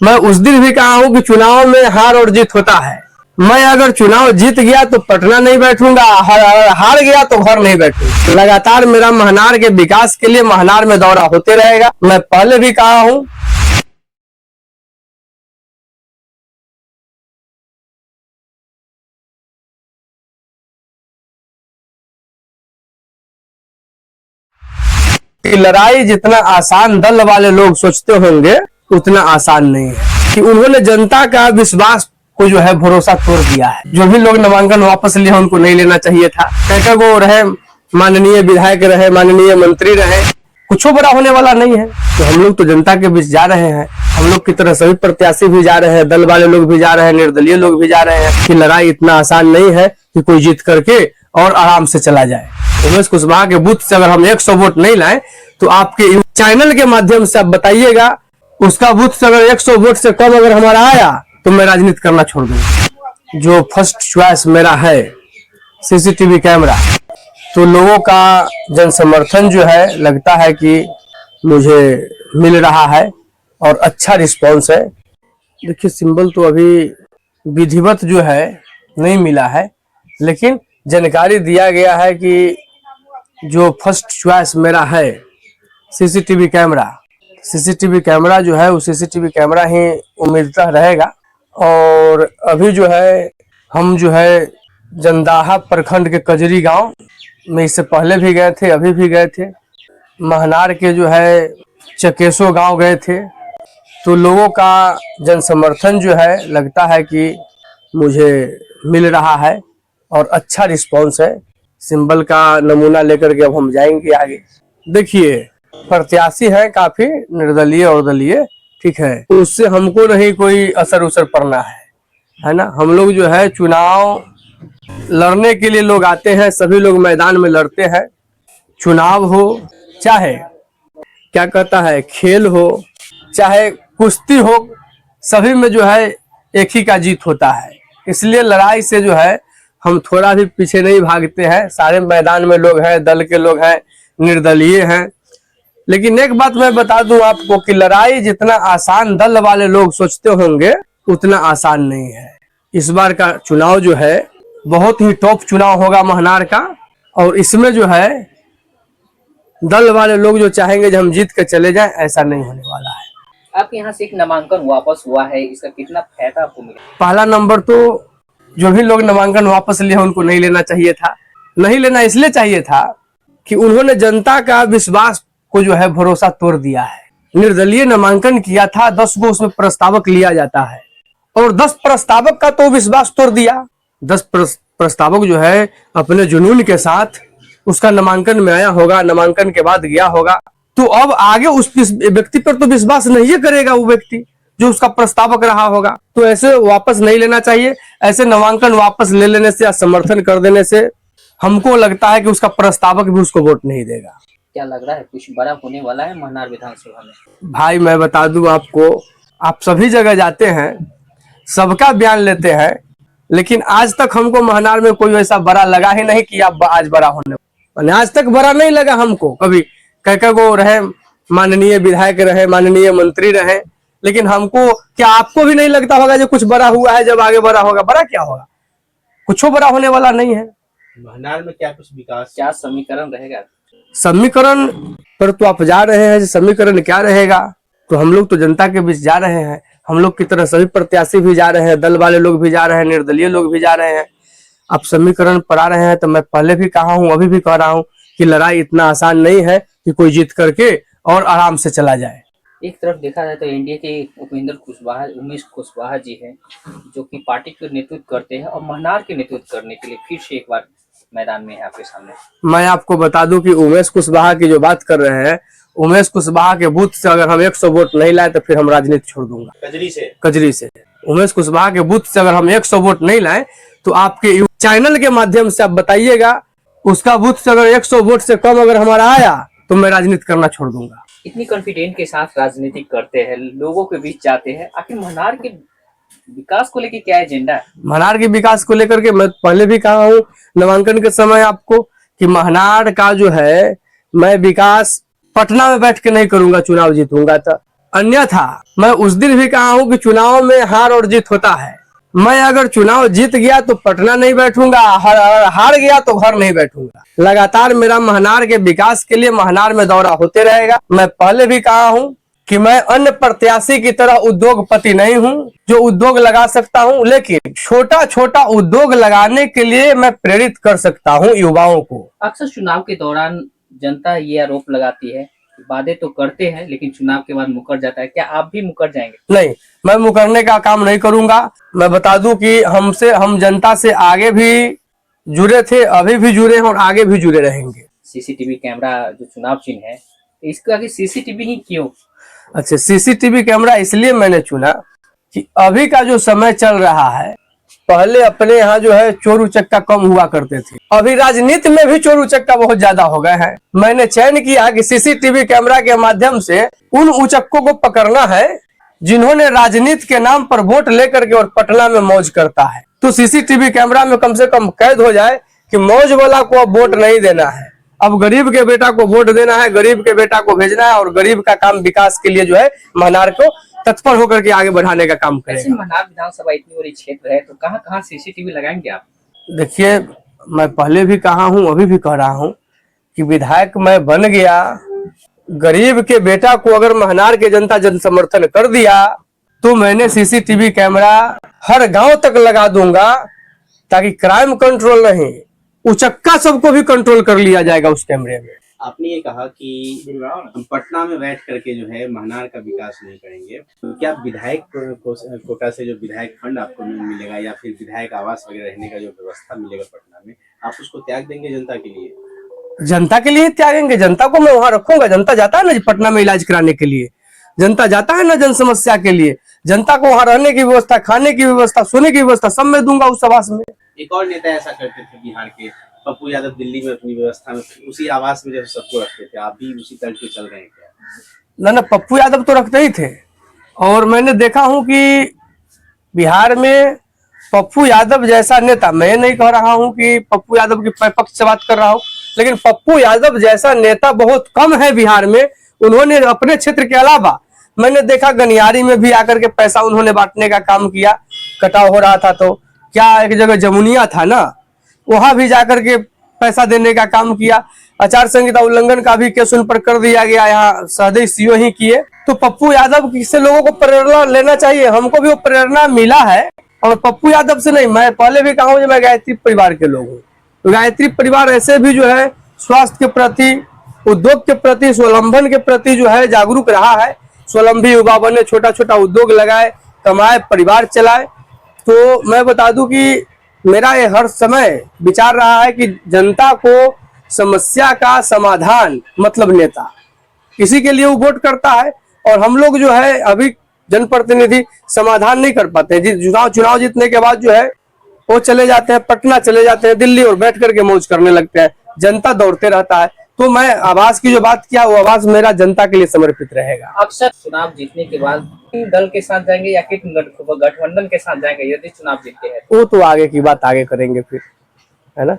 मैं उस दिन भी कहा हूं कि चुनाव में हार और जीत होता है। मैं अगर चुनाव जीत गया तो पटना नहीं बैठूंगा, हार गया तो घर नहीं बैठूंगा। लगातार मेरा महनार के विकास के लिए महनार में दौरा होते रहेगा। मैं पहले भी कहा हूं कि लड़ाई जितना आसान दल वाले लोग सोचते होंगे उतना आसान नहीं है। कि उन्होंने जनता का विश्वास को जो है भरोसा तोड़ दिया है। जो भी लोग नामांकन वापस लिए उनको नहीं लेना चाहिए था। कैसे वो रहे, माननीय विधायक रहे, माननीय मंत्री रहे, कुछ बड़ा होने वाला नहीं है। तो हम लोग तो जनता के बीच जा रहे हैं। हम लोग की तरह सभी प्रत्याशी भी जा रहे हैं, दल वाले लोग भी जा रहे हैं, निर्दलीय लोग भी जा रहे हैं। कि लड़ाई इतना आसान नहीं है कि कोई जीत करके और आराम से चला जाए। उमेश कुशवाहा के बूथ से अगर हम 100 वोट नहीं लाए तो आपके चैनल के माध्यम से आप बताइएगा, उसका बूथ से अगर 100 वोट से कम अगर हमारा आया तो मैं राजनीति करना छोड़ दूंगा। जो फर्स्ट चॉइस मेरा है सीसीटीवी कैमरा, तो लोगों का जन समर्थन जो है लगता है कि मुझे मिल रहा है और अच्छा रिस्पॉन्स है। देखिए, सिंबल तो अभी विधिवत जो है नहीं मिला है, लेकिन जानकारी दिया गया है कि जो फर्स्ट चॉइस मेरा है सीसीटीवी कैमरा जो है वो सीसीटीवी कैमरा ही उम्मीदतः रहेगा। और अभी जो है हम जो है जंदाहा प्रखंड के कजरी गांव में इससे पहले भी गए थे, अभी भी गए थे। महनार के जो है चकेसो गांव गए थे। तो लोगों का जन समर्थन जो है लगता है कि मुझे मिल रहा है और अच्छा रिस्पॉन्स है। सिंबल का नमूना लेकर के अब हम जाएंगे आगे। देखिए, प्रत्याशी है काफी निर्दलीय और दलीय, ठीक है, तो उससे हमको नहीं कोई असर पड़ना है ना। हम लोग जो है चुनाव लड़ने के लिए लोग आते हैं, सभी लोग मैदान में लड़ते हैं। चुनाव हो चाहे क्या कहता है खेल हो, चाहे कुश्ती हो, सभी में जो है एक ही का जीत होता है। इसलिए लड़ाई से जो है हम थोड़ा भी पीछे नहीं भागते हैं। सारे मैदान में लोग हैं, दल के लोग हैं, निर्दलीय हैं। लेकिन एक बात मैं बता दूं आपको कि लड़ाई जितना आसान दल वाले लोग सोचते होंगे उतना आसान नहीं है। इस बार का चुनाव जो है बहुत ही टॉप चुनाव होगा महनार का। और इसमें जो है दल वाले लोग जो चाहेंगे कि हम जीत के चले जाएं, ऐसा नहीं होने वाला है। आपके यहाँ से एक नामांकन वापस हुआ है, इसका कितना फायदा आपको मिला? पहला नंबर तो जो भी लोग नामांकन वापस लिए उनको नहीं लेना चाहिए था। नहीं लेना इसलिए चाहिए था कि उन्होंने जनता का विश्वास को जो है भरोसा तोड़ दिया है। निर्दलीय नामांकन किया था, 10 गो उसमें प्रस्तावक लिया जाता है और 10 प्रस्तावक का तो विश्वास तोड़ दिया। 10 प्रस्तावक जो है अपने जुनून के साथ उसका नामांकन में आया होगा, नामांकन के बाद गया होगा, तो अब आगे उस व्यक्ति पर तो विश्वास नहीं करेगा वो व्यक्ति जो उसका प्रस्तावक रहा होगा। तो ऐसे वापस नहीं लेना चाहिए। ऐसे नामांकन वापस ले लेने से या समर्थन कर देने से हमको लगता है कि उसका प्रस्तावक भी उसको वोट नहीं देगा। क्या लग रहा है कुछ बड़ा होने वाला है महनार विधानसभा में? भाई मैं बता दूं आपको, आप सभी जगह जाते हैं, सबका बयान लेते हैं, लेकिन आज तक हमको महनार में कोई ऐसा बड़ा लगा ही नहीं कि आप आज बड़ा होने, आज तक बड़ा नहीं लगा हमको कभी। कह वो रहे, माननीय विधायक रहे, माननीय मंत्री रहे, लेकिन हमको, क्या आपको भी नहीं लगता होगा जो कुछ बड़ा हुआ है? जब आगे बड़ा होगा, बड़ा क्या होगा? कुछ बड़ा होने वाला नहीं है। महनार में क्या कुछ विकास, क्या समीकरण रहेगा? समीकरण पर तो आप जा रहे हैं, समीकरण क्या रहेगा? तो हम लोग तो जनता के बीच जा रहे हैं। हम लोग की तरह सभी प्रत्याशी भी जा रहे हैं, दल वाले लोग भी जा रहे हैं, निर्दलीय लोग भी जा रहे हैं। आप समीकरण पर आ रहे हैं तो मैं पहले भी कहा हूं, अभी भी कह रहा हूं कि लड़ाई इतना आसान नहीं है कि कोई जीत करके और आराम से चला जाए। एक तरफ देखा जाए तो एनडीए के उमेश कुशवाहा जी हैं, जो कि पार्टी का नेतृत्व करते हैं और महनार के नेतृत्व करने के लिए फिर से एक बार मैदान में है आपके सामने। मैं आपको बता दूं कि उमेश कुशवाहा की जो बात कर रहे हैं, उमेश कुशवाहा के बूथ से अगर हम 100 वोट नहीं लाए तो फिर हम राजनीति छोड़ दूंगा। कजरी से उमेश कुशवाहा के बूथ से अगर हम 100 वोट नहीं लाए तो आपके चैनल के माध्यम से आप बताइएगा, उसका बूथ से अगर 100 वोट से कम अगर हमारा आया तो मैं राजनीति करना छोड़ दूंगा। इतनी कॉन्फिडेंट के साथ राजनीति करते हैं, लोगों के बीच जाते हैं, आखिर महनार के विकास को लेकर क्या एजेंडा है? महनार के विकास को लेकर के मैं पहले भी कहा हूँ नामांकन के समय आपको कि महनार का जो है मैं विकास पटना में बैठ के नहीं करूंगा। चुनाव जीतूंगा तो अन्यथा मैं उस दिन भी कहा हूं कि चुनाव में हार और जीत होता है। मैं अगर चुनाव जीत गया तो पटना नहीं बैठूंगा, हार गया तो घर नहीं बैठूंगा। लगातार मेरा महनार के विकास के लिए महनार में दौरा होते रहेगा। मैं पहले भी कहा हूं कि मैं अन्य प्रत्याशी की तरह उद्योगपति नहीं हूं जो उद्योग लगा सकता हूं, लेकिन छोटा छोटा उद्योग लगाने के लिए मैं प्रेरित कर सकता हूं युवाओं को। अक्सर चुनाव के दौरान जनता ये आरोप लगाती है, वादे तो करते हैं लेकिन चुनाव के बाद मुकर जाता है। क्या आप भी मुकर जाएंगे? नहीं, मैं मुकरने का काम नहीं करूंगा। मैं बता दूं कि हम जनता से आगे भी जुड़े थे, अभी भी जुड़े हैं और आगे भी जुड़े रहेंगे। सीसीटीवी कैमरा जो चुनाव चिन्ह है, इसका आगे सीसीटीवी ही क्यों? अच्छा, सीसीटीवी कैमरा इसलिए मैंने चुना कि अभी का जो समय चल रहा है, पहले अपने यहाँ जो है चोर उचक्का कम हुआ करते थे, अभी राजनीति में भी चोर उचक्का बहुत ज्यादा हो गए हैं। मैंने चयन किया कि सीसीटीवी कैमरा के माध्यम से उन उचक्कों को पकड़ना है जिन्होंने राजनीति के नाम पर वोट लेकर के और पटना में मौज करता है। तो सीसीटीवी कैमरा में कम से कम कैद हो जाए कि मौज वाला को अब वोट नहीं देना है, अब गरीब के बेटा को वोट देना है, गरीब के बेटा को भेजना है और गरीब का काम विकास के लिए जो है महनार को तत्पर होकर के आगे बढ़ाने का काम ऐसे करेगा। महनार विधानसभा इतनी बड़ी क्षेत्र है तो कहाँ कहाँ सीसीटीवी लगाएंगे आप? देखिए, मैं पहले भी कहा हूं, अभी भी कह रहा हूं कि विधायक मैं बन गया, गरीब के बेटा को अगर महनार के जनता जन समर्थन कर दिया तो मैंने सीसीटीवी कैमरा हर गांव तक लगा दूंगा ताकि क्राइम कंट्रोल नहीं, उचक्का सबको भी कंट्रोल कर लिया जाएगा उस कैमरे में। आपने ये कहा कि हम पटना में बैठ करके जो है महनार का विकास नहीं करेंगे, तो क्या विधायक कोटा से जो विधायक फंड आपको मिलेगा या फिर विधायक आवास वगैरह रहने का जो व्यवस्था मिलेगा पटना में, आप उसको त्याग देंगे जनता के लिए? जनता के लिए त्यागेंगे, जनता को मैं वहां रखूंगा। जनता जाता है ना पटना में इलाज कराने के लिए, जनता जाता है ना जन समस्या के लिए, जनता को वहां रहने की व्यवस्था, खाने की व्यवस्था, सोने की व्यवस्था सब मैं दूंगा उस आवास में। एक और नेता ऐसा करते थे बिहार के, पप्पू यादव, दिल्ली में अपनी व्यवस्था में उसी आवास में जैसे सबको रखते थे, आप भी उसी तर्ज पे चल रहे हैं क्या? ना, पप्पू यादव तो रखते ही थे और मैंने देखा हूं कि बिहार में पप्पू यादव जैसा नेता, मैं नहीं कह रहा हूं कि पप्पू यादव के पक्ष से बात कर रहा हूं, लेकिन पप्पू यादव जैसा नेता बहुत कम है बिहार में। उन्होंने अपने क्षेत्र के अलावा मैंने देखा गनियारी में भी आकर के पैसा उन्होंने बांटने का काम किया। कटाव हो रहा था तो क्या एक जगह जमुनिया था ना, वहां भी जाकर के पैसा देने का काम किया। आचार संहिता उल्लंघन का भी केस उन पर कर दिया गया, यहाँ सहदेव सीओ ही किए। तो पप्पू यादव से लोगों को प्रेरणा लेना चाहिए, हमको भी वो प्रेरणा मिला है। और पप्पू यादव से नहीं, मैं पहले भी कहा हूं मैं गायत्री परिवार के लोग हूँ। तो गायत्री परिवार ऐसे भी जो है स्वास्थ्य के प्रति, उद्योग के प्रति, स्वावलंबन के प्रति जो है जागरूक रहा है। स्वावलंबी युवा बने, छोटा छोटा उद्योग लगाए, कमाए, परिवार चलाए। तो मैं बता दूं कि मेरा ये हर समय विचार रहा है कि जनता को समस्या का समाधान मतलब नेता, इसी के लिए वो वोट करता है। और हम लोग जो है अभी जनप्रतिनिधि समाधान नहीं कर पाते हैं। चुनाव जीतने के बाद जो है वो चले जाते हैं पटना, चले जाते हैं दिल्ली और बैठ करके मौज करने लगते हैं। जनता दौड़ते रहता है। तो मैं आवास की जो बात किया, वो आवास मेरा जनता के लिए समर्पित रहेगा। अक्सर चुनाव जीतने के बाद दल के साथ जाएंगे या किस गठबंधन के साथ जाएंगे यदि चुनाव जीतते हैं? वो तो आगे की बात आगे करेंगे फिर, है ना।